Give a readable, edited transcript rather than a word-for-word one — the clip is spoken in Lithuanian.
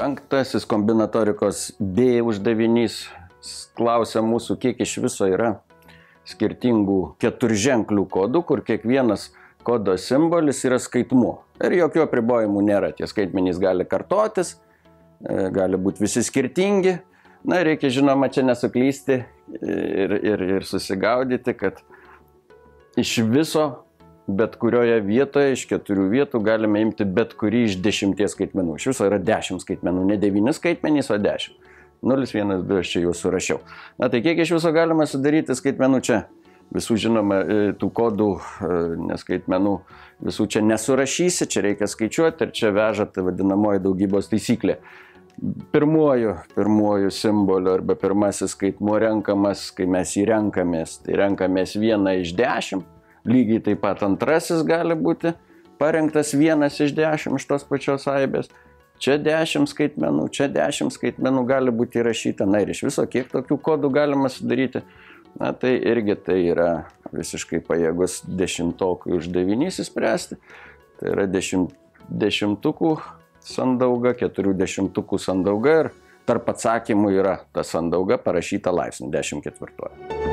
Penktasis kombinatorikos B uždavinys klausia mūsų, kiek iš viso yra skirtingų keturženklių kodų, kur kiekvienas kodo simbolis yra skaitmuo. Ir jokių apribojimų nėra. Tie skaitmenys gali kartotis, gali būti visi skirtingi. Na, reikia, žinoma, čia nesuklysti ir susigaudyti, kad iš viso bet kurioje vietoje, iš 4 vietų galime imti bet kurį iš 10 skaitmenų. Iš viso yra 10 skaitmenų, ne 9 skaitmenys, o 10. 0, 1, 2 aš čia jau surašiau. Na, tai kiek iš viso galima sudaryti skaitmenų čia? Visų, žinoma, tų kodų, neskaitmenų, visų čia nesurašysi, čia reikia skaičiuoti ir čia veža tai vadinamoji daugybos taisyklė. Pirmuoju simboliu arba pirmasis skaitmuo renkamas, kai mes jį renkamės, tai renkamės 1 iš 10. Lygiai taip pat antrasis gali būti parengtas 1 iš 10 iš tos pačios aibės. Čia 10 skaitmenų, čia 10 skaitmenų gali būti įrašyta. Na ir iš viso, kiek tokių kodų galima sudaryti, na tai irgi tai yra visiškai pajėgus 10-okų uždavinys įspręsti. Tai yra 10-ukų sandauga, 40-ukų sandauga ir tarp atsakymų yra ta sandauga parašyta laipsniu 10/4.